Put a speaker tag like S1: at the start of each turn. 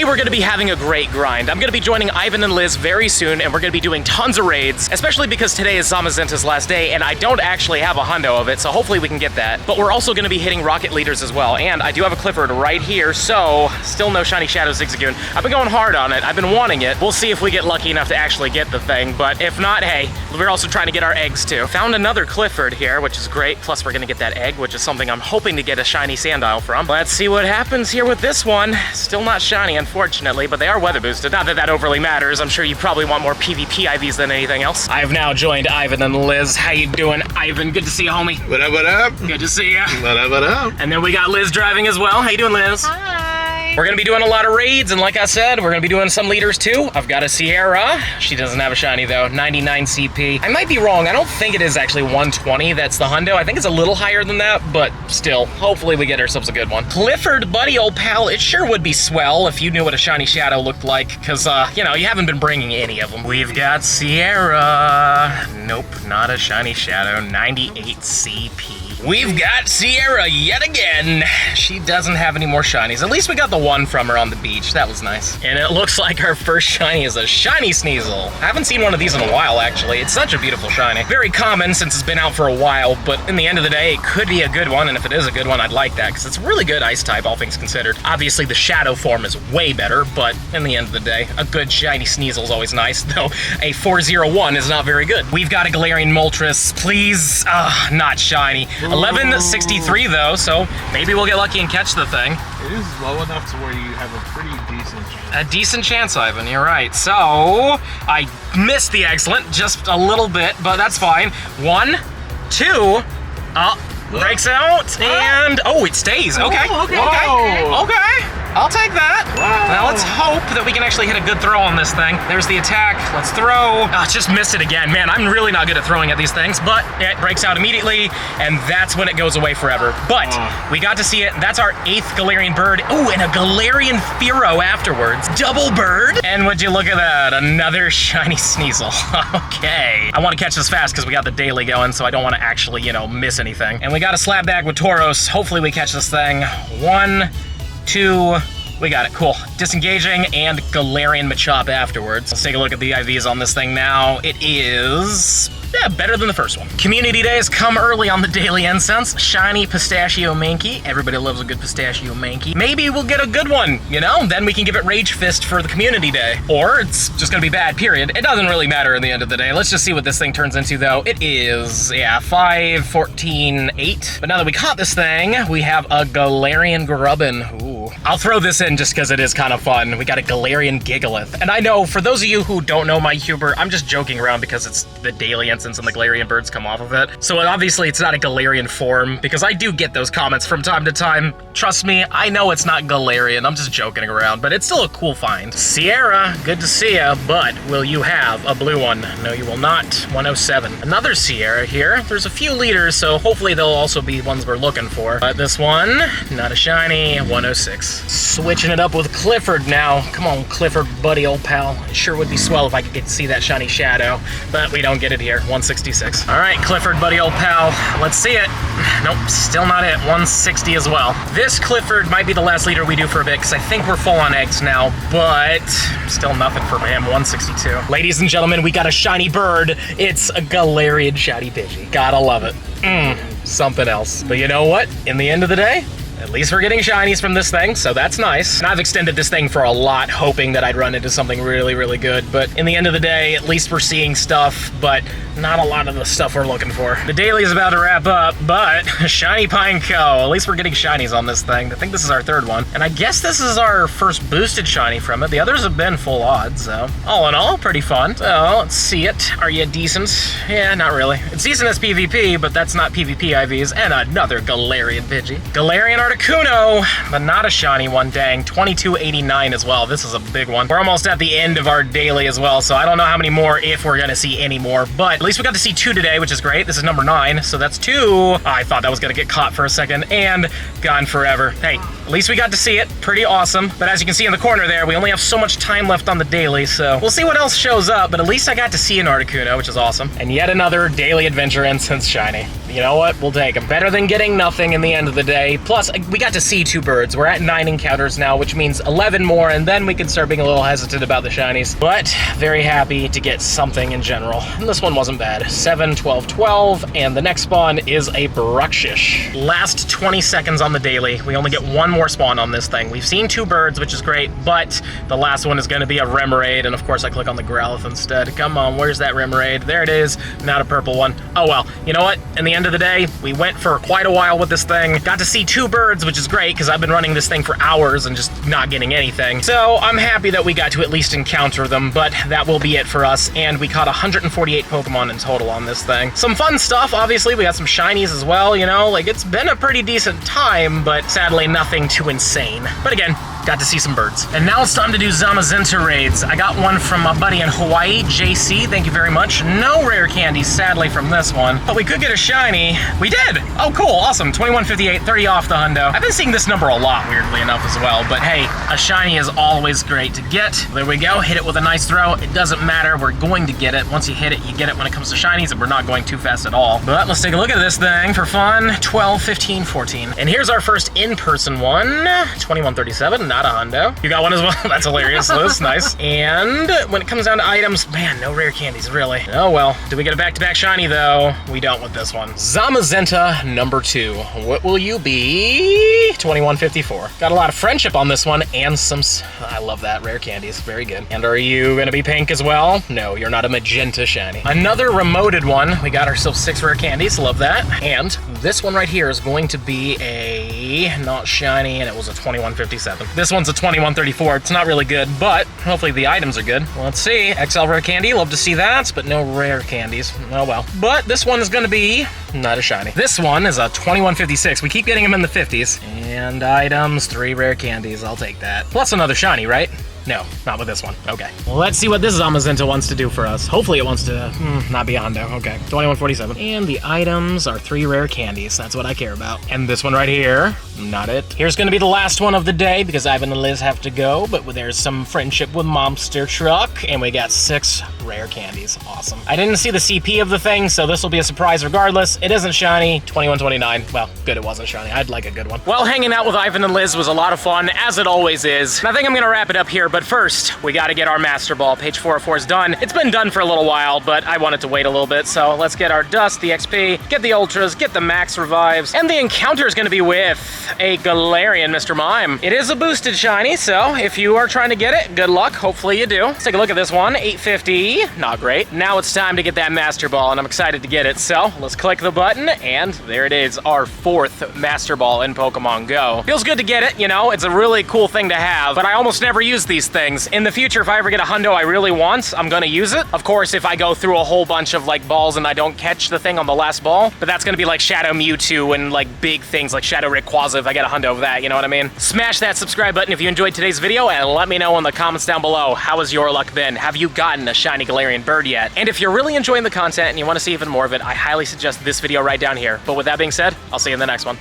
S1: Today we're gonna be having a great grind. I'm gonna be joining Ivan and Liz very soon, and we're gonna be doing tons of raids, especially because today is Zamazenta's last day, and I don't actually have a hundo of it, so hopefully we can get that. But we're also gonna be hitting rocket leaders as well, and I do have a Clifford right here, so still no Shiny Shadow Zigzagoon. I've been going hard on it. I've been wanting it. We'll see if we get lucky enough to actually get the thing, but if not, hey, we're also trying to get our eggs too. Found another Clifford here, which is great, plus we're gonna get that egg, which is something I'm hoping to get a shiny Sandile from. Let's see what happens here with this one. Still not shiny, unfortunately, but they are weather boosted. Not that that overly matters. I'm sure you probably want more PvP IVs than anything else. I have now joined Ivan and Liz. How you doing, Ivan? Good to see you, homie.
S2: What up, what up?
S1: Good to see ya.
S2: What up, what up?
S1: And then we got Liz driving as well. How you doing, Liz?
S3: Hi.
S1: We're gonna be doing a lot of raids, and like I said, we're gonna be doing some leaders too. I've got a Sierra. She doesn't have a shiny though, 99 CP. I might be wrong. I don't think it is actually 120. That's the hundo. I think it's a little higher than that, but still, hopefully we get ourselves a good one. Clifford, buddy, old pal, it sure would be swell if you knew what a shiny Shadow looked like, because, you know, you haven't been bringing any of them. We've got Sierra. Nope, not a shiny Shadow, 98 CP. We've got Sierra yet again. She doesn't have any more shinies. At least we got the one from her on the beach. That was nice. And it looks like our first shiny is a shiny Sneasel. I haven't seen one of these in a while, actually. It's such a beautiful shiny. Very common since it's been out for a while, but in the end of the day, it could be a good one, and if it is a good one, I'd like that, because it's a really good ice type, all things considered. Obviously, the shadow form is way better, but in the end of the day, a good shiny Sneasel is always nice, though a 401 is not very good. We've got a Galarian Moltres. Please, not shiny. 1163 though, so maybe we'll get lucky and catch the thing.
S2: It is low enough to where you have a pretty decent chance.
S1: A decent chance, Ivan, you're right. So, I missed the excellent just a little bit, but that's fine. 1, 2, breaks out, and, it stays. Okay, okay. I'll take that.
S2: Wow.
S1: Now let's hope that we can actually hit a good throw on this thing. There's the attack. Let's throw. Just missed it again. Man, I'm really not good at throwing at these things, but it breaks out immediately, and that's when it goes away forever. But we got to see it. That's our 8th Galarian bird. Ooh, and a Galarian Fearow afterwards. Double bird. And would you look at that? Another shiny Sneasel. Okay. I want to catch this fast because we got the daily going, so I don't want to actually, you know, miss anything. And we got a slab bag with Tauros. Hopefully we catch this thing. 1, 2, we got it, cool. Disengaging and Galarian Machop afterwards. Let's take a look at the IVs on this thing now. It is, better than the first one. Community Day has come early on the daily incense. Shiny Pistachio Mankey. Everybody loves a good Pistachio Mankey. Maybe we'll get a good one, you know? Then we can give it Rage Fist for the Community Day. Or it's just gonna be bad, period. It doesn't really matter in the end of the day. Let's just see what this thing turns into though. It is, 5, 14, 8. But now that we caught this thing, we have a Galarian Grubbin. Ooh. I'll throw this in just because it is kind of fun. We got a Galarian Gigalith. And I know, for those of you who don't know my Huber, I'm just joking around because it's the daily instance and the Galarian birds come off of it. So obviously it's not a Galarian form, because I do get those comments from time to time. Trust me, I know it's not Galarian. I'm just joking around, but it's still a cool find. Sierra, good to see ya, but will you have a blue one? No, you will not. 107. Another Sierra here. There's a few leaders, so hopefully they'll also be ones we're looking for. But this one, not a shiny, 106. Switching it up with Clifford now. Come on, Clifford, buddy, old pal. It sure would be swell if I could get to see that shiny Shadow, but we don't get it here. 166. All right, Clifford, buddy, old pal. Let's see it. Nope, still not it. 160 as well. This Clifford might be the last leader we do for a bit, because I think we're full on eggs now, but still nothing for him. 162. Ladies and gentlemen, we got a shiny bird. It's a Galarian Shiny Pidgey. Gotta love it. Something else. But you know what? In the end of the day, at least we're getting shinies from this thing, so that's nice. And I've extended this thing for a lot, hoping that I'd run into something really, really good. But in the end of the day, at least we're seeing stuff, but not a lot of the stuff we're looking for. The daily is about to wrap up, but Shiny Pineco. At least we're getting shinies on this thing. I think this is our 3rd one. And I guess this is our first boosted shiny from it. The others have been full odds, so all in all, pretty fun. So let's see it. Are you decent? Yeah, not really. It's decent as PvP, but that's not PvP IVs. And another Galarian Pidgey. Galarian Articuno, but not a shiny one, dang. 2289 as well. This is a big one. We're almost at the end of our daily as well, so I don't know how many more, if we're gonna see any more, but at least we got to see 2 today, which is great. This is number 9, so that's 2. I thought that was gonna get caught for a second, and gone forever. Hey, At least we got to see it. Pretty awesome. But as you can see in the corner there, we only have so much time left on the daily, so we'll see what else shows up, but at least I got to see an Articuno, which is awesome. And yet another daily adventure incense shiny. You know what? We'll take them. Better than getting nothing in the end of the day. Plus, we got to see 2 birds. We're at 9 encounters now, which means 11 more, and then we can start being a little hesitant about the shinies. But very happy to get something in general. And this one wasn't bad. 7, 12, 12, and the next spawn is a Bruxish. Last 20 seconds on the daily. We only get 1 more spawn on this thing. We've seen 2 birds, which is great, but the last one is going to be a Remoraid, and of course I click on the Growlithe instead. Come on, where's that Remoraid? There it is. Not a purple one. Oh well. You know what? In the end of the day, we went for quite a while with this thing. Got to see 2 birds, which is great because I've been running this thing for hours and just not getting anything. So I'm happy that we got to at least encounter them, but that will be it for us. And we caught 148 Pokemon in total on this thing. Some fun stuff, obviously. We got some shinies as well, you know? Like, it's been a pretty decent time, but sadly nothing too insane. But again, got to see some birds. And now it's time to do Zamazenta raids. I got one from my buddy in Hawaii, JC. Thank you very much. No rare candies, sadly, from this one. But we could get a shiny. We did! Oh, cool, awesome. 21.58, 30 off the hundo. I've been seeing this number a lot, weirdly enough, as well. But hey, a shiny is always great to get. There we go, hit it with a nice throw. It doesn't matter, we're going to get it. Once you hit it, you get it when it comes to shinies, and we're not going too fast at all. But let's take a look at this thing for fun. 12, 15, 14. And here's our first in-person one. 21.37, not a hundo. You got one as well? That's hilarious. That's nice. And when it comes down to items, man, no rare candies, really. Oh well. Do we get a back-to-back shiny, though? We don't with this one. Zamazenta number 2. What will you be? 21.54. Got a lot of friendship on this one, and some... I love that. Rare candies. Very good. And are you gonna be pink as well? No, you're not a magenta shiny. Another remoted one. We got ourselves 6 rare candies. Love that. And this one right here is going to be a... not shiny, and it was a 21.57. This one's a 21.34. It's not really good, but hopefully the items are good. Let's see. XL rare candy. Love to see that, but no rare candies. Oh well. But this one is gonna be not a shiny. This one is a 21.56. We keep getting them in the 50s. And items, 3 rare candies. I'll take that. Plus another shiny, right? No, not with this one. Okay. Well, let's see what this Zamazenta wants to do for us. Hopefully it wants to not be a hundo. Okay. 21.47. And the items are 3 rare candies. That's what I care about. And this one right here, not it. Here's gonna be the last one of the day because Ivan and Liz have to go, but there's some friendship with Momster Truck, and we got 6 rare candies. Awesome. I didn't see the CP of the thing, so this will be a surprise regardless. It isn't shiny. 21.29. Well, good it wasn't shiny. I'd like a good one. Well, hanging out with Ivan and Liz was a lot of fun, as it always is. And I think I'm gonna wrap it up here, but first, we gotta get our Master Ball. Page 404 is done. It's been done for a little while, but I wanted to wait a little bit, so let's get our Dust, the XP, get the Ultras, get the Max Revives, and the encounter is gonna be with a Galarian Mr. Mime. It is a boosted shiny, so if you are trying to get it, good luck. Hopefully you do. Let's take a look at this one. 850, not great. Now it's time to get that Master Ball, and I'm excited to get it, so let's click the button, and there it is, our 4th Master Ball in Pokemon Go. Feels good to get it, you know, it's a really cool thing to have, but I almost never use these things. In the future, if I ever get a hundo I really want, I'm gonna use it. Of course, if I go through a whole bunch of like balls and I don't catch the thing on the last ball, but that's gonna be like Shadow Mewtwo and like big things like Shadow Rayquaza if I get a hundo of that, you know what I mean? Smash that subscribe button if you enjoyed today's video, and let me know in the comments down below, how has your luck been? Have you gotten a shiny Galarian bird yet? And if you're really enjoying the content and you wanna see even more of it, I highly suggest this video right down here. But with that being said, I'll see you in the next one.